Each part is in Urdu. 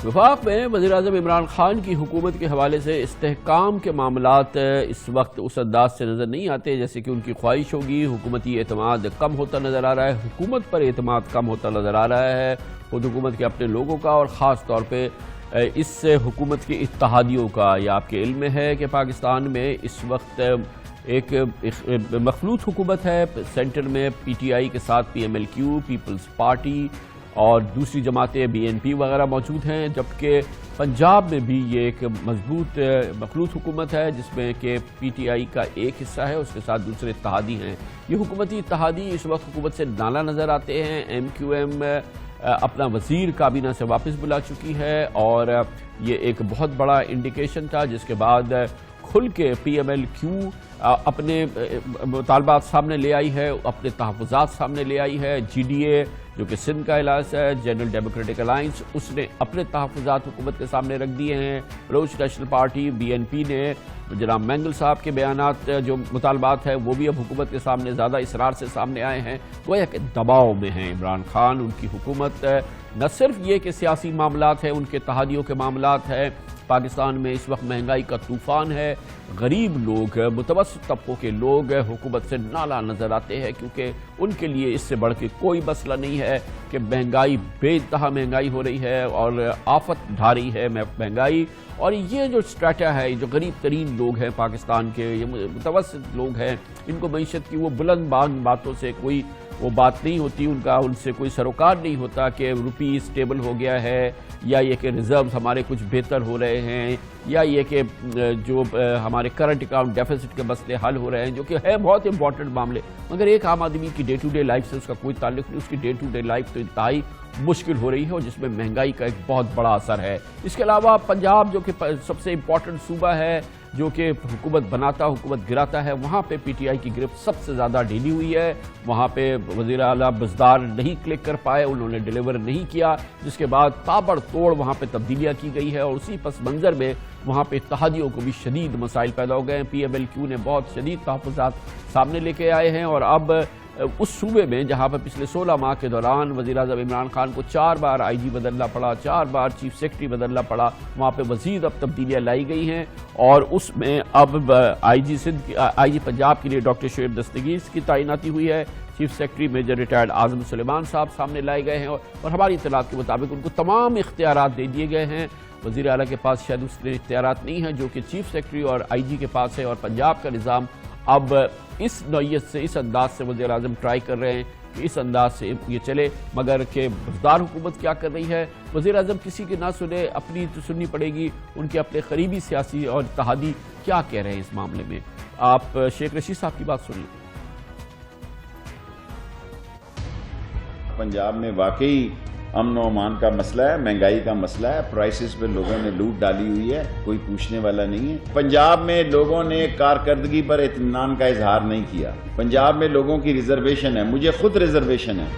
وفاق میں وزیراعظم عمران خان کی حکومت کے حوالے سے استحکام کے معاملات اس وقت اس انداز سے نظر نہیں آتے جیسے کہ ان کی خواہش ہوگی۔ حکومتی اعتماد کم ہوتا نظر آ رہا ہے، حکومت پر اعتماد کم ہوتا نظر آ رہا ہے، خود حکومت کے اپنے لوگوں کا اور خاص طور پہ اس حکومت کے اتحادیوں کا۔ یہ آپ کے علم میں ہے کہ پاکستان میں اس وقت ایک مخلوط حکومت ہے، سینٹر میں پی ٹی آئی کے ساتھ P M L Q, Peoples Party اور دوسری جماعتیں بی این پی وغیرہ موجود ہیں، جبکہ پنجاب میں بھی یہ ایک مضبوط مخلوط حکومت ہے جس میں کہ پی ٹی آئی کا ایک حصہ ہے، اس کے ساتھ دوسرے اتحادی ہیں۔ یہ حکومتی اتحادی اس وقت حکومت سے نالا نظر آتے ہیں۔ ایم کیو ایم اپنا وزیر کابینہ سے واپس بلا چکی ہے اور یہ ایک بہت بڑا انڈیکیشن تھا، جس کے بعد کھل کے پی ایم ایل کیو اپنے مطالبات سامنے لے آئی ہے، اپنے تحفظات سامنے لے آئی ہے۔ جی ڈی اے جو کہ سندھ کا علاقہ ہے، جنرل ڈیموکریٹک الائنس، اس نے اپنے تحفظات حکومت کے سامنے رکھ دیے ہیں۔ روچ national party B N P نے جناب مینگل صاحب کے بیانات جو مطالبات ہیں وہ بھی اب حکومت کے سامنے زیادہ اصرار سے سامنے آئے ہیں، گویا کہ دباؤ میں ہیں عمران خان، ان کی حکومت۔ نہ صرف یہ کہ سیاسی معاملات ہیں، ان کے اتحادیوں کے معاملات ہیں، پاکستان میں اس وقت مہنگائی کا طوفان ہے، غریب لوگ، متوسط طبقوں کے لوگ حکومت سے نالا نظر آتے ہیں، کیونکہ ان کے لیے اس سے بڑھ کے کوئی مسئلہ نہیں ہے کہ مہنگائی بے انتہا مہنگائی ہو رہی ہے اور آفت ڈھا رہی ہے مہنگائی، اور یہ جو اسٹریٹا ہے، جو غریب ترین لوگ ہیں پاکستان کے، یہ متوسط لوگ ہیں، ان کو معیشت کی وہ بلند باتوں سے کوئی وہ بات نہیں ہوتی، ان سے کوئی سروکار نہیں ہوتا کہ روپی اسٹیبل ہو گیا ہے، یا یہ کہ ریزروز ہمارے کچھ بہتر ہو رہے ہیں، یا یہ کہ جو ہمارے کرنٹ اکاؤنٹ ڈیفیسٹ کے مسئلے حل ہو رہے ہیں، جو کہ ہے بہت امپورٹنٹ معاملے، مگر ایک عام آدمی کی ڈے ٹو ڈے لائف سے اس کا کوئی تعلق نہیں۔ اس کی ڈے ٹو ڈے لائف تو انتہائی مشکل ہو رہی ہے اور جس میں مہنگائی کا ایک بہت بڑا اثر ہے۔ اس کے علاوہ پنجاب جو کہ سب سے امپورٹنٹ صوبہ ہے، جو کہ حکومت بناتا حکومت گراتا ہے، وہاں پہ پی ٹی آئی کی گرفت سب سے زیادہ ڈھیلی ہوئی ہے۔ وہاں پہ وزیر اعلیٰ بزدار نہیں کلک کر پائے، انہوں نے ڈیلیور نہیں کیا، جس کے بعد تابڑ توڑ وہاں پہ تبدیلیاں کی گئی ہے، اور اسی پس منظر میں وہاں پہ اتحادیوں کو بھی شدید مسائل پیدا ہو گئے ہیں۔ پی ایم ایل کیو نے بہت شدید تحفظات سامنے لے کے آئے ہیں، اور اب اس صوبے میں جہاں پر پچھلے 16 ماہ کے دوران وزیراعظم عمران خان کو 4 بار آئی جی بدلنا پڑا، 4 بار چیف سیکرٹری بدلنا پڑا، وہاں پہ مزید اب تبدیلیاں لائی گئی ہیں، اور اس میں اب آئی جی پنجاب کے لیے ڈاکٹر شعیب دستگیر کی تعیناتی ہوئی ہے، چیف سیکرٹری میجر ریٹائرڈ اعظم سلیمان صاحب سامنے لائے گئے ہیں، اور ہماری اطلاعات کے مطابق ان کو تمام اختیارات دے دیے گئے ہیں۔ وزیر اعلیٰ کے پاس شاید اس کے اختیارات نہیں ہیں جو کہ چیف سیکرٹری اور آئی جی کے پاس ہے، اور پنجاب کا نظام اب اس نوعیت سے، اس انداز سے وزیر اعظم ٹرائی کر رہے ہیں کہ اس انداز سے یہ چلے، مگر کہ بزدار حکومت کیا کر رہی ہے، وزیر اعظم کسی کی نہ سنے، اپنی تو سننی پڑے گی، ان کے اپنے قریبی سیاسی اور اتحادی کیا کہہ رہے ہیں اس معاملے میں۔ آپ شیخ رشید صاحب کی بات سن لیں۔ پنجاب میں واقعی امن و امان کا مسئلہ ہے، مہنگائی کا مسئلہ ہے، پرائسز پہ لوگوں نے لوٹ ڈالی ہوئی ہے، کوئی پوچھنے والا نہیں ہے۔ پنجاب میں لوگوں نے کارکردگی پر اطمینان کا اظہار نہیں کیا۔ پنجاب میں لوگوں کی ریزرویشن ہے، مجھے خود ریزرویشن ہے۔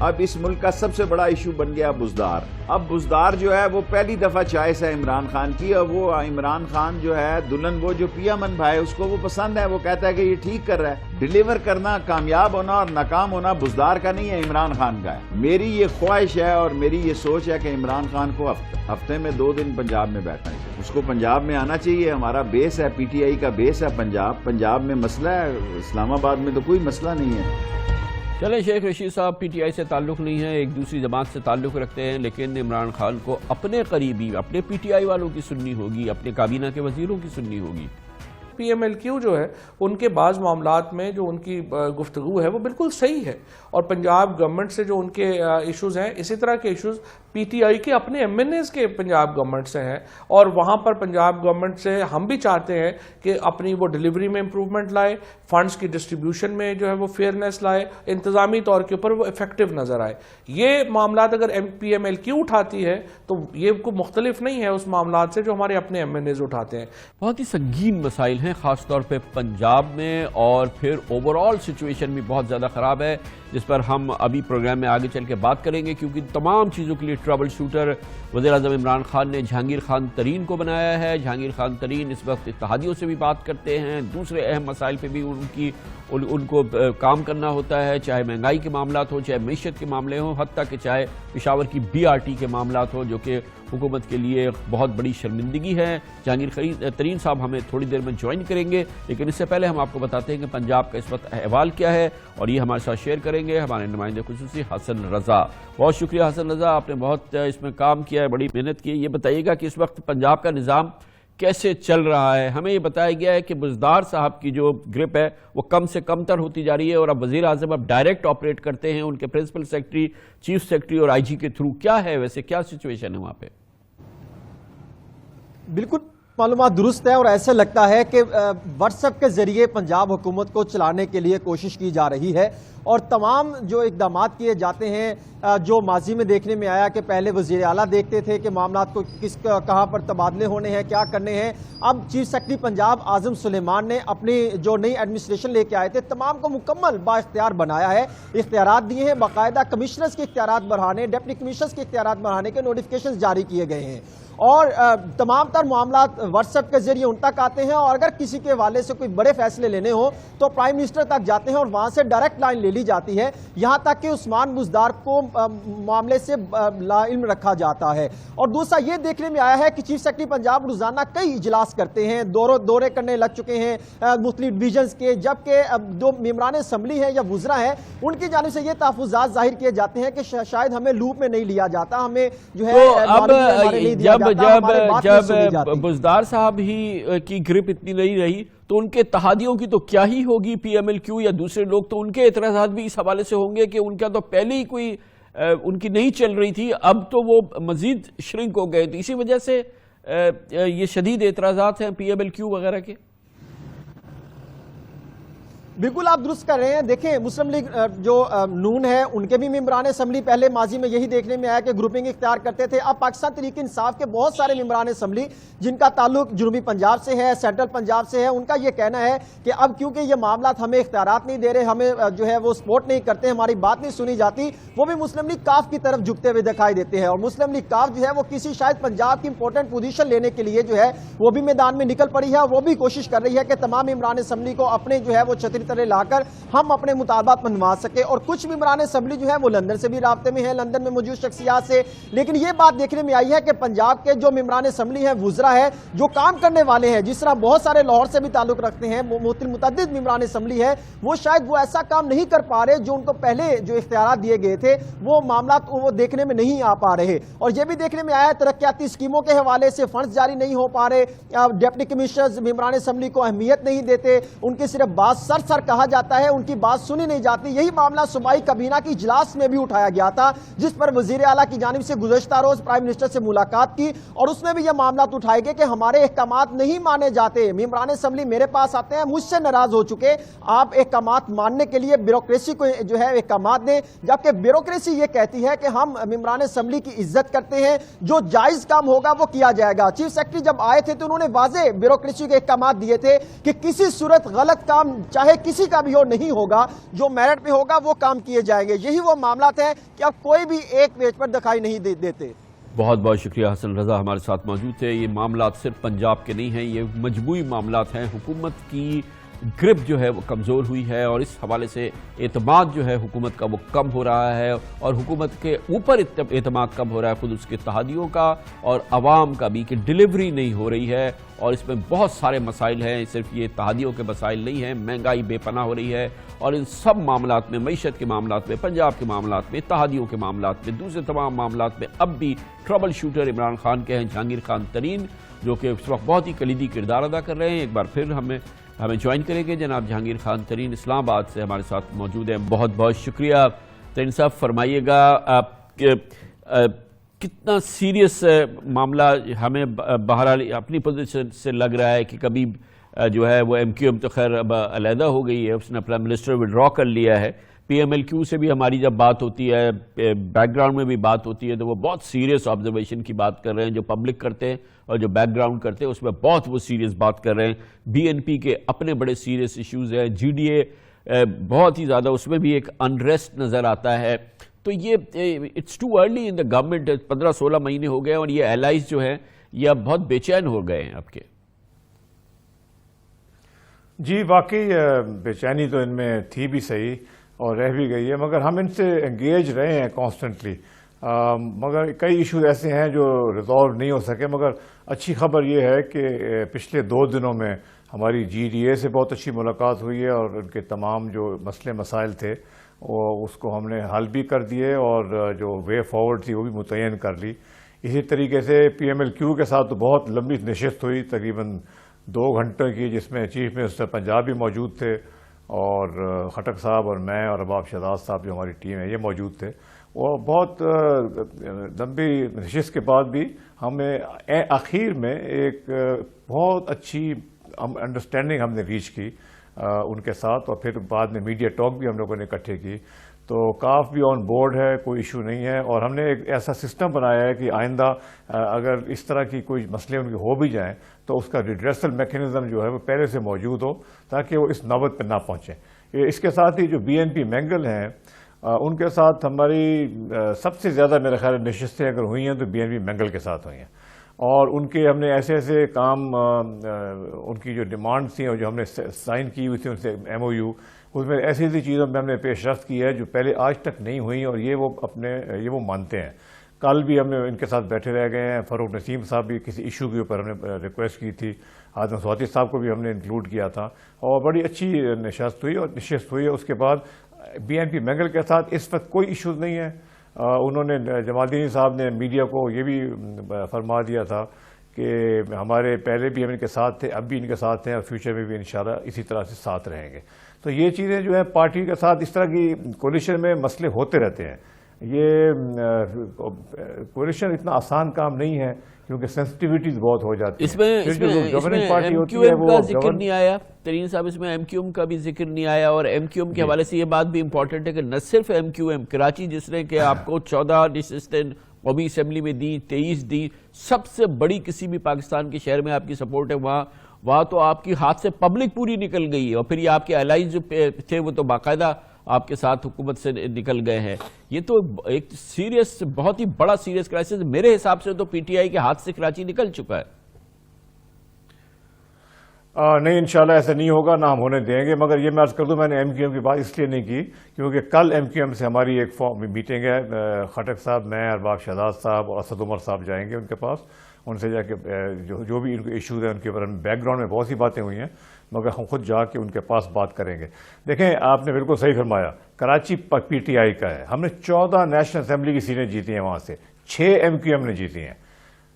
اب اس ملک کا سب سے بڑا ایشو بن گیا بزدار۔ اب بزدار جو ہے وہ پہلی دفعہ چوائس ہے عمران خان کی، اور وہ عمران خان جو ہے دلہن وہ جو پیا من بھائی اس کو وہ پسند ہے، وہ کہتا ہے کہ یہ ٹھیک کر رہا ہے۔ ڈیلیور کرنا، کامیاب ہونا اور ناکام ہونا بزدار کا نہیں ہے، عمران خان کا ہے۔ میری یہ خواہش ہے اور میری یہ سوچ ہے کہ عمران خان کو ہفتے میں 2 دن پنجاب میں بیٹھنا چاہیے، اس کو پنجاب میں آنا چاہیے۔ ہمارا بیس ہے، پی ٹی آئی کا بیس ہے پنجاب میں مسئلہ ہے، اسلام آباد میں تو کوئی مسئلہ نہیں ہے۔ چلیں شیخ رشید صاحب پی ٹی آئی سے تعلق نہیں ہے، ایک دوسری جماعت سے تعلق رکھتے ہیں، لیکن عمران خان کو اپنے قریبی، اپنے پی ٹی آئی والوں کی سننی ہوگی، اپنے کابینہ کے وزیروں کی سننی ہوگی۔ پی ایم ایل کیو جو ہے ان کے بعض معاملات میں جو ان کی گفتگو ہے وہ بالکل صحیح ہے، اور پنجاب گورنمنٹ سے جو ان کے ایشوز ہیں، اسی طرح کے ایشوز پی ٹی آئی کے اپنے ایم این ایز کے پنجاب گورنمنٹ سے ہیں، اور وہاں پر پنجاب گورنمنٹ سے ہم بھی چاہتے ہیں کہ اپنی وہ ڈیلیوری میں امپروومنٹ لائے، فنڈز کی ڈسٹریبیوشن میں جو ہے وہ فیئرنیس لائے، انتظامی طور کے اوپر وہ افیکٹو نظر آئے۔ یہ معاملات اگر پی ایم ایل کیو اٹھاتی ہے تو یہ کوئی مختلف نہیں ہے اس معاملات سے جو ہمارے اپنے ایم این ایز اٹھاتے ہیں۔ بہت ہی سنگین مسائل ہیں خاص طور پہ پنجاب میں، اور پھر اوور آل سچویشن بھی بہت زیادہ خراب ہے۔ جس پر ہم ابھی پروگرام میں آگے چل کے بات کریں گے، کیونکہ تمام چیزوں کے لیے ٹربل شوٹر وزیر اعظم عمران خان نے جہانگیر خان ترین کو بنایا ہے۔ جہانگیر خان ترین اس وقت اتحادیوں سے بھی بات کرتے ہیں، دوسرے اہم مسائل پہ بھی ان کو کام کرنا ہوتا ہے، چاہے مہنگائی کے معاملات ہوں، چاہے معیشت کے معاملے ہوں، حتیٰ کہ چاہے پشاور کی BRT کے معاملات ہوں، جو کہ حکومت کے لیے بہت بڑی شرمندگی ہے۔ جہانگیر ترین صاحب ہمیں تھوڑی دیر میں جوائن کریں گے، لیکن اس سے پہلے ہم آپ کو بتاتے ہیں کہ پنجاب کا اس وقت احوال کیا ہے، اور یہ ہمارے ساتھ شیئر کریں گے ہمارے نمائندے خصوصی حسن رضا۔ بہت شکریہ حسن رضا، آپ نے بہت اس میں کام کیا ہے، بڑی محنت کی ہے۔ یہ بتائیے گا کہ اس وقت پنجاب کا نظام کیسے چل رہا ہے؟ ہمیں یہ بتایا گیا ہے کہ بزدار صاحب کی جو گرپ ہے وہ کم سے کم تر ہوتی جا رہی ہے، اور اب وزیر اعظم اب ڈائریکٹ آپریٹ کرتے ہیں، ان کے پرنسپل سیکرٹری، چیف سیکرٹری اور IG کے تھرو۔ کیا ہے ویسے، کیا سچویشن ہے وہاں پہ؟ بالکل معلومات درست ہے، اور ایسے لگتا ہے کہ واٹس ایپ کے ذریعے پنجاب حکومت کو چلانے کے لیے کوشش کی جا رہی ہے، اور تمام جو اقدامات کیے جاتے ہیں، جو ماضی میں دیکھنے میں آیا کہ پہلے وزیر اعلیٰ دیکھتے تھے کہ معاملات کو کہاں پر تبادلے ہونے ہیں، کیا کرنے ہیں، اب چیف سیکرٹری پنجاب اعظم سلیمان نے اپنی جو نئی ایڈمنسٹریشن لے کے آئے تھے تمام کو مکمل با اختیار بنایا ہے، اختیارات دیے ہیں، باقاعدہ کمشنرز کے اختیارات بڑھانے، ڈپٹی کمشنرز کے اختیارات بڑھانے کے نوٹیفکیشن جاری کیے گئے ہیں، اور تمام تر معاملات واٹس ایپ کے ذریعے ان تک آتے ہیں، اور اگر کسی کے حوالے سے کوئی بڑے فیصلے لینے ہوں تو پرائم منسٹر تک جاتے ہیں، اور وہاں سے ڈائریکٹ لائن لے لی جاتی ہے، یہاں تک کہ عثمان بزدار کو معاملے سے لا علم رکھا جاتا ہے۔ اور دوسرا یہ دیکھنے میں آیا ہے کہ چیف سیکرٹری پنجاب روزانہ کئی اجلاس کرتے ہیں، دورے کرنے لگ چکے ہیں مختلف ڈویژنز کے، جبکہ جو ممبران اسمبلی ہیں یا وزراء ہیں ان کی جانب سے یہ تحفظات ظاہر کیے جاتے ہیں کہ شاید ہمیں لوپ میں نہیں لیا جاتا، ہمیں جو ہے جب بزدار صاحب ہی کی گرپ اتنی نہیں رہی تو ان کے اتحادیوں کی تو کیا ہی ہوگی، PMLQ یا دوسرے لوگ تو ان کے اعتراضات بھی اس حوالے سے ہوں گے کہ ان کا تو پہلے ہی کوئی ان کی نہیں چل رہی تھی، اب تو وہ مزید شرنک ہو گئے، تو اسی وجہ سے یہ شدید اعتراضات ہیں PMLQ وغیرہ کے۔ بالکل آپ درست کر رہے ہیں، دیکھیں مسلم لیگ جو نون ہے ان کے بھی ممبران اسمبلی پہلے ماضی میں یہی دیکھنے میں آیا کہ گروپنگ اختیار کرتے تھے، اب پاکستان تحریک انصاف کے بہت سارے ممبران اسمبلی جن کا تعلق جنوبی پنجاب سے ہے، سینٹرل پنجاب سے ہے، ان کا یہ کہنا ہے کہ اب کیونکہ یہ معاملات ہمیں اختیارات نہیں دے رہے، ہمیں جو ہے وہ سپورٹ نہیں کرتے، ہماری بات نہیں سنی جاتی، وہ بھی مسلم لیگ کاف کی طرف جھکتے ہوئے دکھائی دیتے ہیں، اور مسلم لیگ کاف جو ہے وہ کسی شاید پنجاب کی امپورٹنٹ پوزیشن لینے کے لیے جو ہے وہ بھی میدان میں نکل پڑی ہے، اور وہ بھی کوشش کر رہی ہے کہ تمام ممبران اسمبلی کو اپنے جو ہے وہ چھتری تلے لا کر ہم اپنے مطالبات منوا سکے، اور کچھ ممبران اسمبلی جو ہے وہ لندن سے بھی رابطے میں ہیں، لندن میں موجود شخصیات سے، لیکن یہ بات دیکھنے میں آئی ہے کہ پنجاب کے جو ممبران اسمبلی ہیں، وزراء ہیں، جو کام کرنے والے ہیں، جس طرح بہت سارے لاہور سے بھی تعلق رکھتے ہیں، متعدد ممبران اسمبلی ہے، وہ شاید وہ ایسا کام نہیں کر پا رہے جو ان کو پہلے جو اختیارات دیے گئے تھے، وہ معاملات وہ دیکھنے میں نہیں آ پا رہے، اور یہ بھی دیکھنے میں آیا ترقیاتی اسکیموں کے حوالے سے فنڈز جاری نہیں ہو پا رہے، ڈپٹی کمشنرز ممبران اسمبلی کو اہمیت نہیں دیتے، ان کی صرف بات سر کہا جاتا ہے، ان کی بات سنی نہیں جاتی۔ یہی معاملہ صوبائی کابینہ کی اجلاس میں بھی اٹھایا گیا تھا، جس پر وزیر اعلیٰ کی جانب سے گزشتہ روز پرائم منسٹر سے ملاقات کی، اور اس میں بھی یہ معاملات اٹھائے گئے کہ ہمارے احکامات نہیں مانے جاتے، ممبران اسمبلی میرے پاس آتے ہیں مجھ سے ناراض ہو چکے، آپ احکامات ماننے کے لیے بیوروکریسی کو جو ہے احکامات دیں، جبکہ بیوروکریسی یہ کہتی ہے کہ ہم ممبران اسمبلی کی عزت کرتے ہیں، جو جائز کام ہوگا وہ کیا جائے گا۔ چیف سیکرٹری جب آئے تھے تو انہوں نے واضح بیوروکریسی کے احکامات دیے تھے کہ کسی صورت غلط کام چاہے کسی کا بھی ہو نہیں ہوگا، جو میرٹ پہ ہوگا وہ کام کیے جائیں گے۔ یہی وہ معاملات ہیں کہ اب کوئی بھی ایک پیج پر دکھائی نہیں دیتے۔ بہت بہت شکریہ حسن رضا ہمارے ساتھ موجود تھے۔ یہ معاملات صرف پنجاب کے نہیں ہیں، یہ مجموعی معاملات ہیں، حکومت کی گرپ جو ہے وہ کمزور ہوئی ہے، اور اس حوالے سے اعتماد جو ہے حکومت کا وہ کم ہو رہا ہے، اور حکومت کے اوپر اعتماد کم ہو رہا ہے، خود اس کے اتحادیوں کا اور عوام کا بھی، کہ ڈیلیوری نہیں ہو رہی ہے، اور اس میں بہت سارے مسائل ہیں، صرف یہ اتحادیوں کے مسائل نہیں ہیں، مہنگائی بے پناہ ہو رہی ہے، اور ان سب معاملات میں، معیشت کے معاملات میں، پنجاب کے معاملات میں، اتحادیوں کے معاملات میں، دوسرے تمام معاملات میں اب بھی ٹربل شوٹر عمران خان کے ہیں جہانگیر خان ترین، جو کہ اس وقت بہت ہی کلیدی کردار ادا کر رہے ہیں۔ ایک بار پھر ہمیں جوائن کریں گے جناب جہانگیر خان ترین، اسلام آباد سے ہمارے ساتھ موجود ہیں۔ بہت بہت شکریہ ترین صاحب، فرمائیے گا کتنا سیریس معاملہ ہمیں بہرحال اپنی پوزیشن سے لگ رہا ہے کہ کبھی جو ہے وہ MQM تو خیر اب علیحدہ ہو گئی ہے، اس نے اپنا منسٹر وڈرا کر لیا ہے، PMLQ سے بھی ہماری جب بات ہوتی ہے، بیک گراؤنڈ میں بھی بات ہوتی ہے، تو وہ بہت سیریس آبزرویشن کی بات کر رہے ہیں، جو پبلک کرتے ہیں اور جو بیک گراؤنڈ کرتے ہیں اس میں بہت وہ سیریس بات کر رہے ہیں۔ BNP کے اپنے بڑے سیریس ایشوز ہیں، GDA بہت ہی زیادہ اس میں بھی ایک انریسٹ نظر آتا ہے. تو یہ it's too early in the government. 15-16 مہینے ہو گئے اور یہ ایلائز جو ہیں یہ اب بہت بے چین ہو گئے ہیں آپ کے. جی واقعی بے چینی تو ان میں تھی بھی صحیح اور رہ بھی گئی ہے، مگر ہم ان سے انگیج رہے ہیں کانسٹنٹلی. مگر کئی ایشوز ایسے ہیں جو ریزالو نہیں ہو سکے. مگر اچھی خبر یہ ہے کہ پچھلے 2 دنوں میں ہماری GDA سے بہت اچھی ملاقات ہوئی ہے اور ان کے تمام جو مسئلے مسائل تھے اس کو ہم نے حل بھی کر دیے اور جو وے فارورڈ تھی وہ بھی متعین کر لی. اسی طریقے سے PMLQ کے ساتھ تو بہت لمبی نشست ہوئی، تقریباً 2 گھنٹوں کی، جس میں چیف منسٹر پنجاب بھی موجود تھے اور خٹک صاحب اور میں اور ارباب شہزاد صاحب جو ہماری ٹیم ہے یہ موجود تھے. وہ بہت لمبی نشست کے بعد بھی ہمیں آخر میں ایک بہت اچھی انڈرسٹینڈنگ ہم نے ریچ کی ان کے ساتھ، اور پھر بعد میں میڈیا ٹاک بھی ہم لوگوں نے اکٹھے کی. تو کاف بھی آن بورڈ ہے، کوئی ایشو نہیں ہے. اور ہم نے ایک ایسا سسٹم بنایا ہے کہ آئندہ اگر اس طرح کی کوئی مسئلے ان کے ہو بھی جائیں تو اس کا ریڈریسل میکینزم جو ہے وہ پہلے سے موجود ہو تاکہ وہ اس نوبت پہ نہ پہنچیں. اس کے ساتھ ہی جو BNP مینگل ہیں ان کے ساتھ ہماری سب سے زیادہ میرے خیال نشستیں اگر ہوئی ہیں تو BNP مینگل کے ساتھ ہوئی ہیں. اور ان کے ہم نے ایسے ایسے کام، ان کی جو ڈیمانڈ تھیں اور جو ہم نے سائن کی ہوئی تھی ان سے MOU، اس میں ایسی ایسی چیزوں میں ہم نے پیش رفت کی ہے جو پہلے آج تک نہیں ہوئی، اور یہ وہ مانتے ہیں. کل بھی ہم نے ان کے ساتھ بیٹھے رہ گئے ہیں. فاروق نسیم صاحب بھی کسی ایشو کے اوپر ہم نے ریکویسٹ کی تھی، آدم سواتی صاحب کو بھی ہم نے انکلوڈ کیا تھا، اور بڑی اچھی نشست ہوئی. اس کے بعد BNP مینگل کے ساتھ اس وقت کوئی ایشوز نہیں ہے. انہوں نے جمال الدین صاحب نے میڈیا کو یہ بھی فرما دیا تھا کہ ہمارے پہلے بھی ہم ان کے ساتھ تھے، اب بھی ان کے ساتھ ہیں، اور فیوچر میں بھی انشاءاللہ اسی طرح سے ساتھ رہیں گے. تو یہ چیزیں جو ہے پارٹی کے ساتھ اس طرح کی کولیشن میں مسئلے ہوتے رہتے ہیں. یہ کولیشن اتنا آسان کام نہیں ہے کیونکہ سینسٹیویٹیز بہت ہو جاتی ہیں. اس میں MQM کا ذکر نہیں آیا ترین صاحب، اس میں MQM کا بھی ذکر نہیں آیا. اور MQM کے حوالے سے یہ بات بھی امپورٹنٹ ہے کہ نہ صرف MQM، کراچی جس نے کہ آپ کو 14 نشستیں قومی اسمبلی میں دی، 23 دی، سب سے بڑی کسی بھی پاکستان کے شہر میں آپ کی سپورٹ ہے. وہاں تو آپ کی ہاتھ سے پبلک پوری نکل گئی ہے، اور پھر یہ آپ کے الائز جو تھے وہ تو باقاعدہ آپ کے ساتھ حکومت سے نکل گئے ہیں. یہ تو ایک سیریس، بہت ہی بڑا سیریس کرائسس میرے حساب سے تو PTI کے ہاتھ سے کراچی نکل چکا ہے. نہیں انشاءاللہ ایسا نہیں ہوگا، نہ ہم ہونے دیں گے. مگر یہ میں عرض کر دوں، میں نے MQM کی بات اس لیے نہیں کی کیونکہ کل MQM سے ہماری ایک میٹنگ ہے. خٹک صاحب، میں، ارباب شہزاد صاحب اور اسد عمر صاحب جائیں گے ان کے پاس. ان سے جا کے جو بھی ان کے ایشوز ہیں ان کے اوپر بیک گراؤنڈ میں بہت سی باتیں ہوئی ہیں، مگر ہم خود جا کے ان کے پاس بات کریں گے. دیکھیں آپ نے بالکل صحیح فرمایا، کراچی PTI کا ہے. ہم نے 14 نیشنل اسمبلی کی سیٹیں جیتی ہیں، وہاں سے 6 MQM نے جیتی ہیں.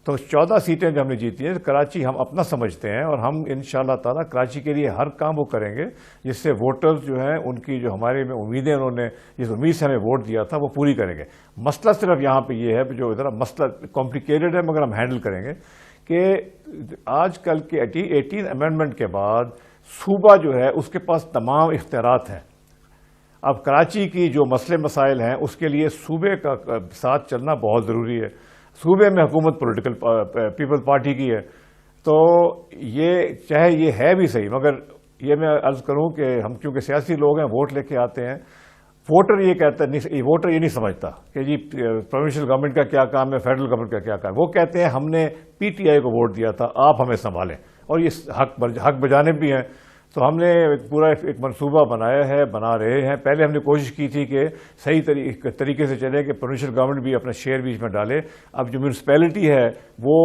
تو 14 سیٹیں جو ہم نے جیتی ہیں، کراچی ہم اپنا سمجھتے ہیں، اور ہم انشاءاللہ تعالیٰ کراچی کے لیے ہر کام وہ کریں گے جس سے ووٹرز جو ہیں ان کی جو ہمارے میں امیدیں انہوں نے جس امید سے ہمیں ووٹ دیا تھا وہ پوری کریں گے. مسئلہ صرف یہاں پہ یہ ہے جو ذرا مسئلہ کمپلیکیٹڈ ہے مگر ہم ہینڈل کریں گے کہ آج کل کے 18 امینڈمنٹ کے بعد صوبہ جو ہے اس کے پاس تمام اختیارات ہیں. اب کراچی کی جو مسئلے مسائل ہیں اس کے لیے صوبے کا ساتھ چلنا بہت ضروری ہے. صوبے میں حکومت پولیٹیکل پیپل پارٹی کی ہے، تو یہ چاہے یہ ہے بھی صحیح، مگر یہ میں عرض کروں کہ ہم کیونکہ سیاسی لوگ ہیں، ووٹ لے کے آتے ہیں. ووٹر یہ کہتا ہے، ووٹر یہ نہیں سمجھتا کہ جی پروونشل گورنمنٹ کا کیا کام ہے، فیڈرل گورنمنٹ کا کیا کام ہے. وہ کہتے ہیں ہم نے PTI کو ووٹ دیا تھا، آپ ہمیں سنبھالیں، اور یہ حق بجانب بھی ہیں. تو ہم نے پورا ایک منصوبہ بنایا ہے، بنا رہے ہیں. پہلے ہم نے کوشش کی تھی کہ صحیح طریقے سے چلے کہ پروونشل گورنمنٹ بھی اپنا شیئر بیچ میں ڈالے. اب جو میونسپیلٹی ہے وہ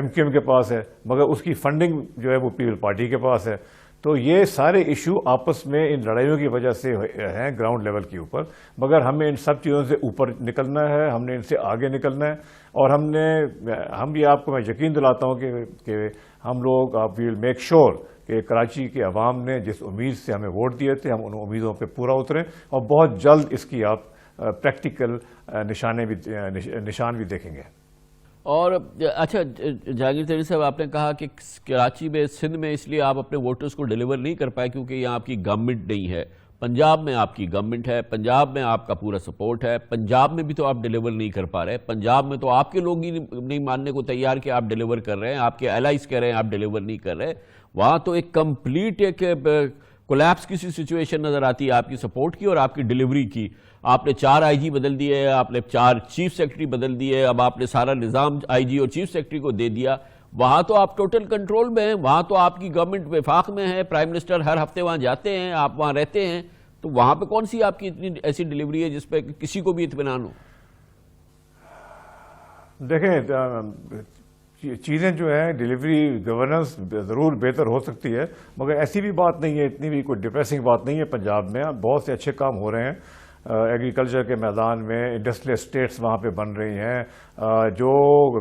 MQM کے پاس ہے، مگر اس کی فنڈنگ جو ہے وہ پیپل پارٹی کے پاس ہے. تو یہ سارے ایشو آپس میں ان لڑائیوں کی وجہ سے ہیں گراؤنڈ لیول کے اوپر، مگر ہمیں ان سب چیزوں سے اوپر نکلنا ہے، ہم نے ان سے آگے نکلنا ہے. اور ہم یہ آپ کو میں یقین دلاتا ہوں کہ ہم لوگ وی ول میک شور کہ کراچی کے عوام نے جس امید سے ہمیں ووٹ دیے تھے ہم ان امیدوں پہ پورا اتریں، اور بہت جلد اس کی آپ پریکٹیکل نشان بھی دیکھیں گے. اور اچھا جہانگیر ترین صاحب، آپ نے کہا کہ کراچی میں، سندھ میں اس لیے آپ اپنے ووٹرز کو ڈیلیور نہیں کر پائے کیونکہ یہاں آپ کی گورنمنٹ نہیں ہے. پنجاب میں آپ کی گورنمنٹ ہے، پنجاب میں آپ کا پورا سپورٹ ہے، پنجاب میں بھی تو آپ ڈیلیور نہیں کر پا رہے. پنجاب میں تو آپ کے لوگ ہی نہیں ماننے کو تیار کہ آپ ڈیلیور کر رہے ہیں، آپ کے الائز کہہ رہے ہیں آپ ڈیلیور نہیں کر رہے. وہاں تو ایک کمپلیٹ ایک کولیپس کی سی سچویشن نظر آتی ہے آپ کی سپورٹ کی اور آپ کی ڈیلیوری کی. آپ نے 4 آئی جی بدل دیے, آپ نے 4 چیف سیکرٹری بدل دیے, اب آپ نے سارا نظام آئی جی اور چیف سیکرٹری کو دے دیا. وہاں تو آپ ٹوٹل کنٹرول میں ہیں, وہاں تو آپ کی گورنمنٹ وفاق میں ہے, پرائم منسٹر ہر ہفتے وہاں جاتے ہیں, آپ وہاں رہتے ہیں, تو وہاں پہ کون سی آپ کی اتنی ایسی ڈیلیوری ہے جس پہ کسی کو بھی اطمینان ہو؟ دیکھیں چیزیں جو ہیں ڈیلیوری گورننس ضرور بہتر ہو سکتی ہے, مگر ایسی بھی بات نہیں ہے, اتنی بھی کوئی ڈپریسنگ بات نہیں ہے. پنجاب میں بہت سے اچھے کام ہو رہے ہیں, ایگریکلچر کے میدان میں انڈسٹریل اسٹیٹس وہاں پہ بن رہی ہیں, جو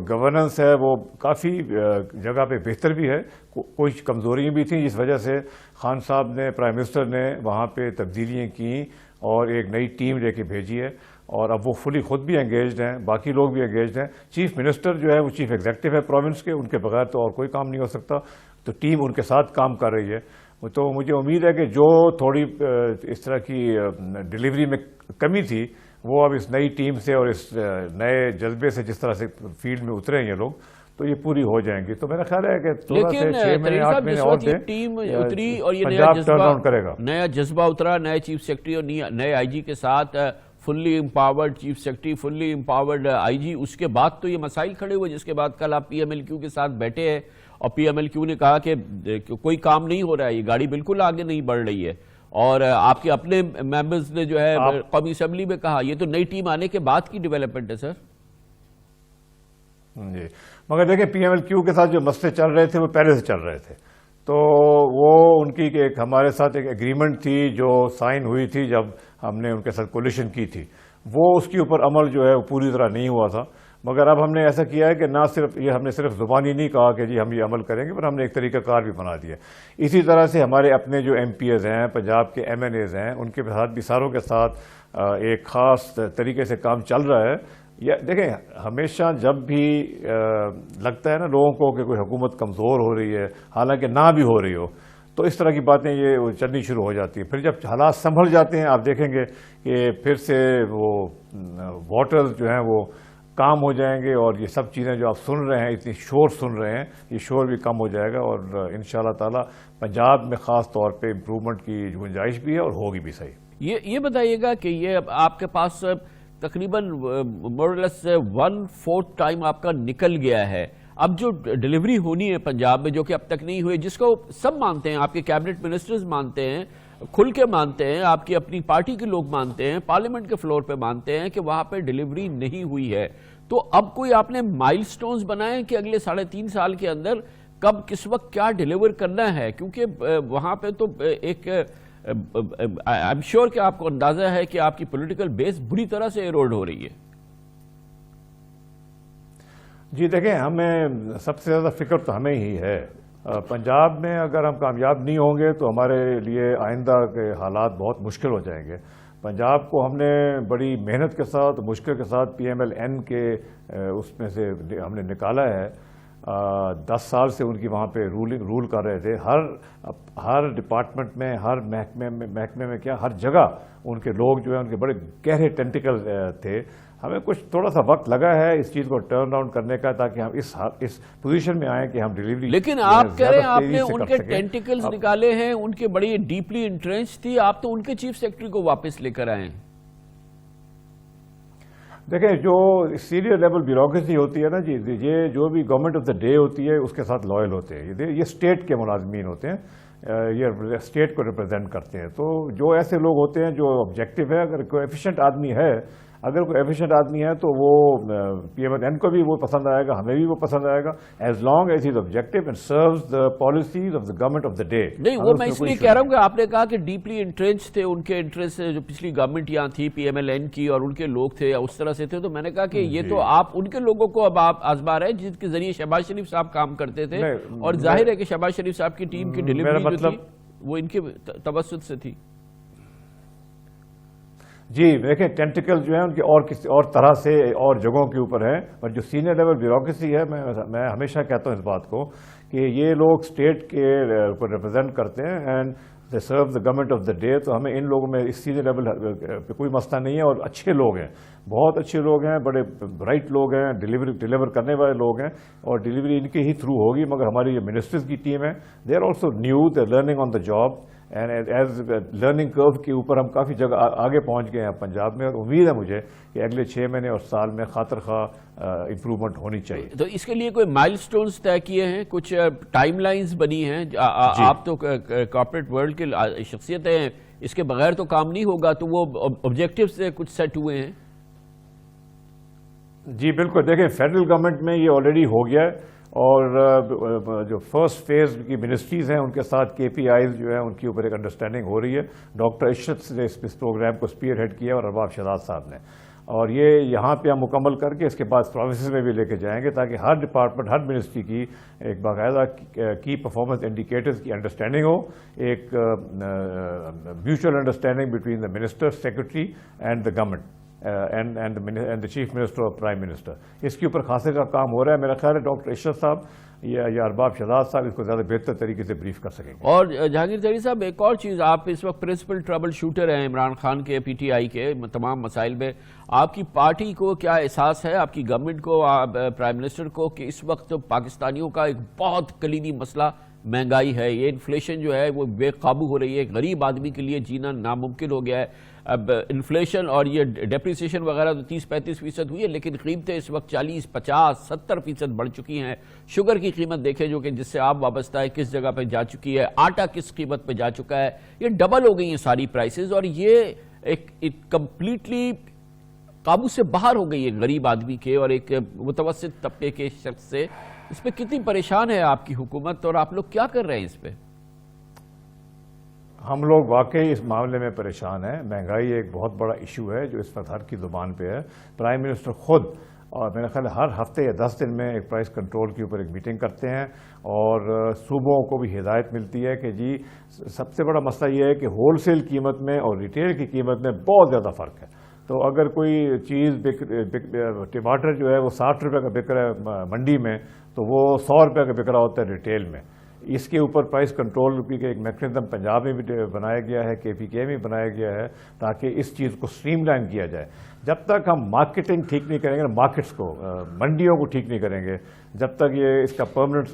گورننس ہے وہ کافی جگہ پہ بہتر بھی ہے. کچھ کمزوریاں بھی تھیں جس وجہ سے خان صاحب نے, پرائم منسٹر نے وہاں پہ تبدیلیاں کیں اور ایک نئی ٹیم لے کے بھیجی ہے, اور اب وہ فلی خود بھی انگیجڈ ہیں, باقی لوگ بھی انگیجڈ ہیں. چیف منسٹر جو ہے وہ چیف ایگزیکٹو ہے پروونس کے, ان کے بغیر تو اور کوئی کام نہیں ہو سکتا, تو ٹیم ان کے ساتھ کام کر رہی ہے. تو مجھے امید ہے کہ جو تھوڑی اس طرح کی ڈیلیوری میں کمی تھی وہ اب اس نئی ٹیم سے اور اس نئے جذبے سے جس طرح سے فیلڈ میں اترے ہیں یہ لوگ, تو یہ پوری ہو جائیں گی. تو میرا خیال ہے کہ تھوڑا سے 6 مہینے 8 مہینے اور دیں, ٹیم اتری اور یہ پنجاب ٹرن آؤٹ کرے گا. نیا جذبہ اترا, نئے چیف سیکرٹری اور نئے آئی جی کے ساتھ, فلی امپاورڈ چیف سیکرٹری, فلی امپاورڈ آئی جی, اس کے بعد تو یہ مسائل کھڑے ہوئے جس کے بعد کل آپ پی ایم ایل کیو کے ساتھ بیٹھے ہیں اور پی ایم ایل کیو نے کہا کہ کوئی کام نہیں ہو رہا ہے, یہ گاڑی بالکل آگے نہیں بڑھ رہی ہے, اور آپ کے اپنے ممبرز نے جو ہے قومی اسمبلی میں کہا یہ تو نئی ٹیم آنے کے بعد کی ڈیولپمنٹ ہے سر. جی مگر دیکھیں پی ایم ایل کیو کے ساتھ جو مسئلے چل رہے تھے وہ پہلے سے چل رہے تھے, تو وہ ان کی ایک ہمارے ساتھ ایک ایگریمنٹ تھی جو سائن ہوئی تھی جب ہم نے ان کے ساتھ کولیشن کی تھی, وہ اس کے اوپر عمل جو ہے وہ پوری طرح نہیں ہوا تھا. مگر اب ہم نے ایسا کیا ہے کہ نہ صرف یہ ہم نے صرف زبانی نہیں کہا کہ جی ہم یہ عمل کریں گے, پر ہم نے ایک طریقہ کار بھی بنا دیا. اسی طرح سے ہمارے اپنے جو ایم پی ایز ہیں, پنجاب کے ایم این ایز ہیں, ان کے ساتھ بھی ساروں کے ساتھ ایک خاص طریقے سے کام چل رہا ہے. دیکھیں ہمیشہ جب بھی لگتا ہے نا لوگوں کو کہ کوئی حکومت کمزور ہو رہی ہے, حالانکہ نہ بھی ہو رہی ہو, تو اس طرح کی باتیں یہ چلنی شروع ہو جاتی ہیں. پھر جب حالات سنبھل جاتے ہیں آپ دیکھیں گے کہ پھر سے وہ ووٹرز جو ہیں وہ کام ہو جائیں گے, اور یہ سب چیزیں جو آپ سن رہے ہیں, اتنی شور سن رہے ہیں, یہ شور بھی کم ہو جائے گا, اور انشاءاللہ تعالی پنجاب میں خاص طور پہ امپرومنٹ کی گنجائش بھی ہے اور ہوگی بھی صحیح. یہ بتائیے گا کہ یہ آپ کے پاس تقریباً مورلس 1/4 ٹائم آپ کا نکل گیا ہے, اب جو ڈیلیوری ہونی ہے پنجاب میں جو کہ اب تک نہیں ہوئی, جس کو سب مانتے ہیں, آپ کے کیبنٹ منسٹرز مانتے ہیں, کھل کے مانتے ہیں, آپ کی اپنی پارٹی کے لوگ مانتے ہیں, پارلیمنٹ کے فلور پہ مانتے ہیں کہ وہاں پہ ڈیلیوری نہیں ہوئی ہے, تو اب کوئی آپ نے مائل سٹونز بنائے کہ اگلے 3.5 سال کے اندر کب کس وقت کیا ڈیلیور کرنا ہے, کیونکہ وہاں پہ تو ایک I'm sure کہ آپ کو اندازہ ہے کہ آپ کی پولیٹیکل بیس بری طرح سے ایروڈ ہو رہی ہے. جی دیکھیں ہمیں سب سے زیادہ فکر تو ہمیں ہی ہے. پنجاب میں اگر ہم کامیاب نہیں ہوں گے تو ہمارے لیے آئندہ کے حالات بہت مشکل ہو جائیں گے. پنجاب کو ہم نے بڑی محنت کے ساتھ, مشکل کے ساتھ پی ایم ایل این کے اس میں سے ہم نے نکالا ہے. 10 سال سے ان کی وہاں پہ رول کر رہے تھے. ہر ڈپارٹمنٹ میں, ہر محکمے میں کیا, ہر جگہ ان کے لوگ جو ہیں ان کے بڑے گہرے ٹینٹیکل تھے. ہمیں کچھ تھوڑا سا وقت لگا ہے اس چیز کو ٹرن اراؤنڈ کرنے کا, تاکہ ہم اس پوزیشن میں آئیں کہ ہم ڈیلیوری. لیکن آپ کہہ رہے ہیں آپ نے ان کے ٹینٹیکلز نکالے ہیں, ان کے بڑی ڈیپلی انٹرنچ تھی, آپ تو ان کے چیف سیکرٹری کو واپس لے کر آئے ہیں. دیکھیں جو سینئر لیول بیوروکریسی ہوتی ہے نا جی, یہ جو بھی گورنمنٹ آف دا ڈے ہوتی ہے اس کے ساتھ لائل ہوتے ہیں. یہ اسٹیٹ کے ملازمین ہوتے ہیں, یہ اسٹیٹ کو ریپرزینٹ کرتے ہیں. تو جو ایسے لوگ ہوتے ہیں جو آبجیکٹو ہے, اگر کوئی ایفیشینٹ آدمی ہے, تو وہ پی ایم ایل این کو بھی وہ پسند آئے گا, ہمیں بھی وہ پسند آئے گا, as long as he is objective and serves the policies of the government of the day. نہیں وہ میں اس لیے کہہ رہا ہوں کہ آپ نے کہا کہ ڈیپلی انٹرنچ تھے, ان کے انٹرسٹ جو پچھلی گورنمنٹ یہاں تھی پی ایم ایل این کی, اور ان کے لوگ تھے اس طرح سے تھے, تو میں نے کہا کہ یہ تو آپ ان کے لوگوں کو اب آپ آزما رہے ہیں جس کے ذریعے شہباز شریف صاحب کام کرتے تھے, اور ظاہر ہے کہ شہباز شریف صاحب کی ٹیم کی ڈیلیوری جو تھی وہ ان کے توسط سے تھی. جی دیکھیں ٹینٹیکل جو ہیں ان کے اور کسی اور طرح سے اور جگہوں کے اوپر ہیں, اور جو سینئر لیول بیوروکریسی ہے, میں ہمیشہ کہتا ہوں اس بات کو کہ یہ لوگ اسٹیٹ کے کو ریپرزینٹ کرتے ہیں and they serve the government of the day. تو ہمیں ان لوگوں میں اس سینئر لیول پہ کوئی مسئلہ نہیں ہے, اور اچھے لوگ ہیں, بہت اچھے لوگ ہیں, بڑے برائٹ لوگ ہیں, ڈیلیور کرنے والے لوگ ہیں, اور ڈیلیوری ان کے ہی تھرو ہوگی. مگر ہماری جو منسٹرز کی ٹیم ہے, they are also new, they are learning on the job, and as learning curve کے اوپر ہم کافی جگہ آگے پہنچ گئے ہیں پنجاب میں، اور امید ہے مجھے کہ اگلے 6 مہینے اور سال میں خاطر خواہ امپرومنٹ ہونی چاہیے. تو اس کے لیے کوئی مائل سٹونز طے کیے ہیں، کچھ ٹائم لائنز بنی ہیں؟ آپ تو کارپوریٹ ورلڈ کے شخصیتیں ہیں، اس کے بغیر تو کام نہیں ہوگا، تو وہ آبجیکٹیو سے کچھ سیٹ ہوئے ہیں؟ جی بالکل، دیکھیں فیڈرل گورنمنٹ میں یہ آلریڈی ہو گیا ہے، اور جو فرسٹ فیز کی منسٹریز ہیں ان کے ساتھ KPIs جو ہیں ان کے اوپر ایک انڈرسٹینڈنگ ہو رہی ہے. ڈاکٹر عشرت نے اس پروگرام کو اسپیئر ہیڈ کیا اور ارباب شہزاد صاحب نے، اور یہ یہاں پہ ہم مکمل کر کے اس کے بعد پروونسز میں بھی لے کے جائیں گے، تاکہ ہر ڈپارٹمنٹ، ہر منسٹری کی ایک باقاعدہ کی پرفارمنس انڈیکیٹرز کی انڈرسٹینڈنگ ہو، ایک mutual understanding between the minister, secretary and the government and the chief minister اور پرائم منسٹر. اس کے اوپر خاصے کا کام ہو رہا ہے. میرا خیال ہے ڈاکٹر عشرت صاحب یا ارباب شہزاد صاحب اس کو زیادہ بہتر طریقے سے بریف کر سکیں گے. اور جہانگیر تحری صاحب، ایک اور چیز، آپ اس وقت پرنسپل ٹربل شوٹر ہیں عمران خان کے، PTI کے تمام مسائل میں. آپ کی پارٹی کو کیا احساس ہے، آپ کی گورنمنٹ کو، پرائم منسٹر کو، کہ اس وقت پاکستانیوں کا ایک بہت کلیدی مسئلہ مہنگائی ہے؟ یہ انفلیشن جو ہے وہ بے قابو ہو رہی ہے، ایک غریب آدمی کے لیے جینا ناممکن ہو گیا ہے. اب انفلیشن اور یہ ڈیپریسیشن وغیرہ تو 30-35% ہوئی ہے، لیکن قیمتیں اس وقت 40-50-70% بڑھ چکی ہیں. شوگر کی قیمت دیکھیں جو کہ جس سے آپ وابستہ ہے، کس جگہ پہ جا چکی ہے، آٹا کس قیمت پہ جا چکا ہے، یہ ڈبل ہو گئی ہیں ساری پرائسز، اور یہ ایک کمپلیٹلی قابو سے باہر ہو گئی ہے غریب آدمی کے اور ایک متوسط طبقے کے شخص سے. اس پہ کتنی پریشان ہے آپ کی حکومت، اور آپ لوگ کیا کر رہے ہیں اس پہ؟ ہم لوگ واقعی اس معاملے میں پریشان ہیں. مہنگائی ایک بہت بڑا ایشو ہے جو اس وقت ہر کی زبان پہ ہے. پرائم منسٹر خود، اور میرا خیال ہے ہر ہفتے یا 10 دن میں ایک پرائس کنٹرول کے اوپر ایک میٹنگ کرتے ہیں، اور صوبوں کو بھی ہدایت ملتی ہے کہ جی سب سے بڑا مسئلہ یہ ہے کہ ہول سیل قیمت میں اور ریٹیل کی قیمت میں بہت زیادہ فرق ہے. تو اگر کوئی چیز ٹماٹر جو ہے وہ 60 روپے کا بک رہا ہے منڈی میں، تو وہ 100 روپے کا بک رہا ہوتا ہے ریٹیل میں. اس کے اوپر پرائس کنٹرول کا ایک میکنزم پنجاب میں بھی بنایا گیا ہے، KPK میں بنایا گیا ہے، تاکہ اس چیز کو سٹریم لائن کیا جائے. جب تک ہم مارکیٹنگ ٹھیک نہیں کریں گے، مارکیٹس کو، منڈیوں کو ٹھیک نہیں کریں گے، جب تک یہ اس کا پرماننٹ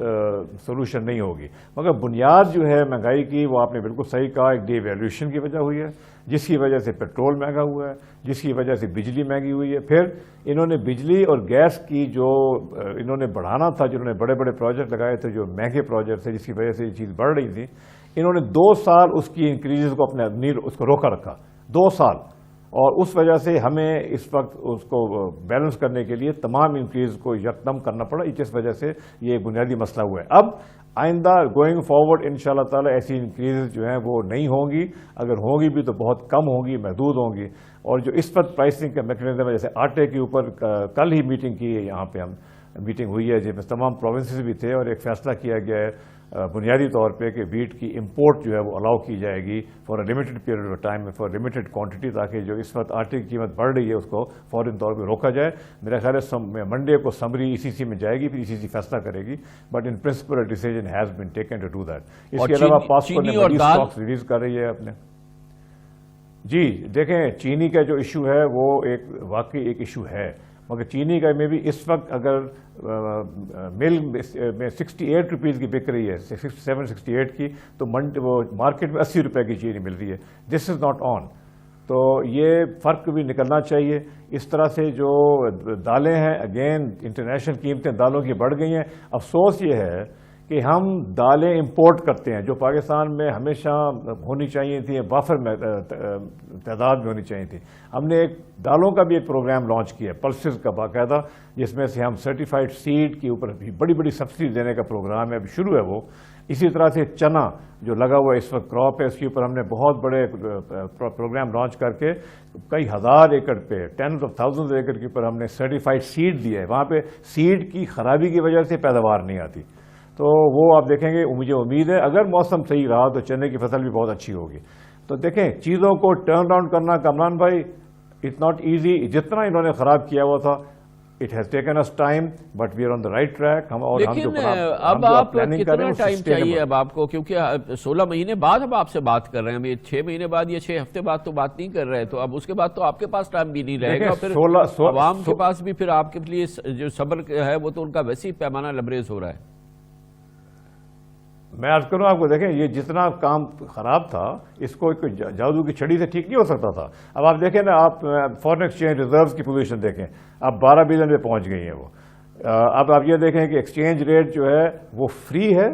سولوشن نہیں ہوگی. مگر بنیاد جو ہے مہنگائی کی، وہ آپ نے بالکل صحیح کہا، ایک ڈی ویلیویشن کی وجہ ہوئی ہے، جس کی وجہ سے پیٹرول مہنگا ہوا ہے، جس کی وجہ سے بجلی مہنگی ہوئی ہے. پھر انہوں نے بجلی اور گیس کی جو انہوں نے بڑھانا تھا، جنہوں نے بڑے بڑے پروجیکٹ لگائے تھے، جو مہنگے پروجیکٹ تھے، جس کی وجہ سے یہ چیز بڑھ رہی تھی، انہوں نے 2 سال اس کی انکریز کو اس کو روکا رکھا، 2 سال. اور اس وجہ سے ہمیں اس وقت اس کو بیلنس کرنے کے لیے تمام انکریز کو یکدم کرنا پڑا، جس وجہ سے یہ بنیادی مسئلہ ہوا ہے. اب آئندہ گوئنگ فارورڈ انشاءاللہ تعالی ایسی انکریز جو ہیں وہ نہیں ہوں گی، اگر ہوں گی بھی تو بہت کم ہوں گی، محدود ہوں گی. اور جو اس وقت پرائسنگ کا میکنزم ہے، جیسے آٹے کے اوپر کل ہی میٹنگ کی ہے، یہاں پہ ہم میٹنگ ہوئی ہے جس میں تمام پروونسز بھی تھے، اور ایک فیصلہ کیا گیا ہے بنیادی طور پہ کہ ویٹ کی امپورٹ جو ہے وہ الاؤ کی جائے گی for a limited period of time, for limited quantity, تاکہ جو اس وقت آٹے کی قیمت بڑھ رہی ہے اس کو فوراً طور پہ روکا جائے. میرا خیال ہے منڈے کو سمری ECC میں جائے گی، پھر ECC فیصلہ کرے گی، but in principle decision has been taken to do that. اس کے علاوہ پاسپورٹ نے مزید اسٹاکس ریلیز کر رہی ہے اپنے. جی دیکھیں، چینی کا جو ایشو ہے وہ ایک واقعی ایک ایشو ہے، مگر چینی کا میں بھی اس وقت اگر مل میں 68 روپیز کی بک رہی ہے، 67-68 کی، تو وہ مارکیٹ میں 80 روپے کی چینی مل رہی ہے. دس از ناٹ آن. تو یہ فرق بھی نکلنا چاہیے. اس طرح سے جو دالیں ہیں، اگین انٹرنیشنل قیمتیں دالوں کی بڑھ گئی ہیں. افسوس یہ ہے کہ ہم دالیں امپورٹ کرتے ہیں جو پاکستان میں ہمیشہ ہونی چاہیے تھیں، وافر میں تعداد میں ہونی چاہیے تھی. ہم نے ایک دالوں کا بھی ایک پروگرام لانچ کیا، پلسز کا باقاعدہ، جس میں سے ہم سرٹیفائڈ سیڈ کے اوپر بھی بڑی بڑی سبسڈی دینے کا پروگرام ہے، ابھی شروع ہے وہ. اسی طرح سے چنا جو لگا ہوا اس وقت کراپ ہے، اس کے اوپر ہم نے بہت بڑے پروگرام لانچ کر کے کئی ہزار ایکڑ پہ، 10s of thousands ایکڑ کے اوپر ہم نے سرٹیفائڈ سیڈ دیا ہے. وہاں پہ سیڈ کی خرابی کی وجہ سے پیداوار نہیں آتی. تو وہ آپ دیکھیں گے، مجھے امید ہے اگر موسم صحیح رہا تو چنے کی فصل بھی بہت اچھی ہوگی. تو دیکھیں، چیزوں کو ٹرن اراؤنڈ کرنا کامران بھائی اٹس ناٹ ایزی. جتنا انہوں نے خراب کیا ہوا تھا، it has taken its time, but we are on the right track. لیکن اب آپ کتنا ٹائم چاہیے اب آپ کو، کیونکہ 16 مہینے بعد ہم آپ سے بات کر رہے ہیں، ہم یہ 6 مہینے بعد یا 6 ہفتے بعد تو بات نہیں کر رہے. تو اب اس کے بعد تو آپ کے پاس ٹائم بھی نہیں رہے گا، پھر عوام کے پاس بھی پھر آپ کے لیے جو صبر ہے وہ تو ان کا ویسے ہی پیمانہ لبریز ہو رہا ہے. میں عرض کروں آپ کو، دیکھیں یہ جتنا کام خراب تھا اس کو کوئی جادو کی چھڑی سے ٹھیک نہیں ہو سکتا تھا. اب آپ دیکھیں نا، آپ فارن ایکسچینج ریزروز کی پوزیشن دیکھیں، اب 12 بلین پہ پہنچ گئی ہیں وہ. اب آپ یہ دیکھیں کہ ایکسچینج ریٹ جو ہے وہ فری ہے،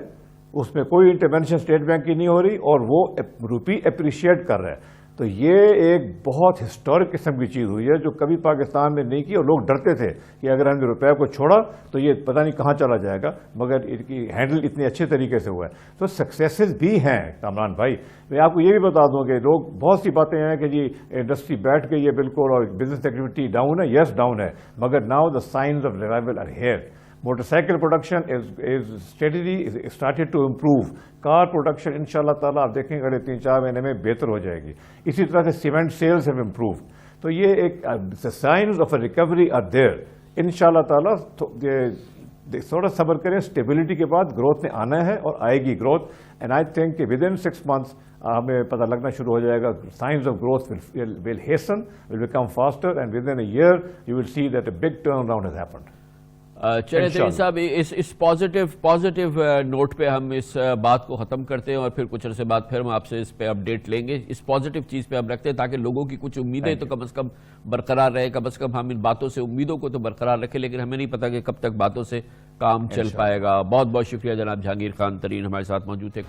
اس میں کوئی انٹرونشن اسٹیٹ بینک کی نہیں ہو رہی، اور وہ روپی اپریشیٹ کر رہا ہے. تو یہ ایک بہت ہسٹورک قسم کی چیز ہوئی ہے جو کبھی پاکستان میں نہیں کی، اور لوگ ڈرتے تھے کہ اگر ہم نے روپے کو چھوڑا تو یہ پتہ نہیں کہاں چلا جائے گا، مگر ان کی ہینڈل اتنے اچھے طریقے سے ہوا ہے. تو سکسیسز بھی ہیں کامران بھائی. میں آپ کو یہ بھی بتا دوں کہ لوگ بہت سی باتیں ہیں کہ جی انڈسٹری بیٹھ گئی ہے بالکل اور بزنس ایکٹیویٹی ڈاؤن ہے. یس ڈاؤن ہے، مگر now the signs of revival are here. Motorcycle production is steadily started to improve. Car production ان شاء اللہ تعالیٰ آپ دیکھیں اگلے 3-4 مہینے میں بہتر ہو جائے گی. اسی طرح سے سیمنٹ سیلز ہیو امپرووڈ. تو یہ ایک signs of a recovery are there. ان شاء اللہ تعالیٰ تھوڑا صبر کریں، اسٹیبلٹی کے بعد گروتھ نے آنا ہے اور آئے گی گروتھ. اینڈ آئی تھنک کہ ود ان 6 months ہمیں پتہ لگنا شروع ہو جائے گا. Signs of growth will hasten, will become faster, and within a year you will see that a big turnaround has happened. چلے ترین صاحب، اس پازیٹیو نوٹ پہ ہم اس بات کو ختم کرتے ہیں، اور پھر کچھ عرصے بعد پھر ہم آپ سے اس پہ اپڈیٹ لیں گے. اس پازیٹیو چیز پہ ہم رکھتے ہیں تاکہ لوگوں کی کچھ امیدیں تو کم از کم برقرار رہے. کم از کم ہم ان باتوں سے امیدوں کو تو برقرار رکھیں، لیکن ہمیں نہیں پتا کہ کب تک باتوں سے کام چل پائے گا. بہت بہت شکریہ جناب جہانگیر خان ترین ہمارے ساتھ موجود تھے.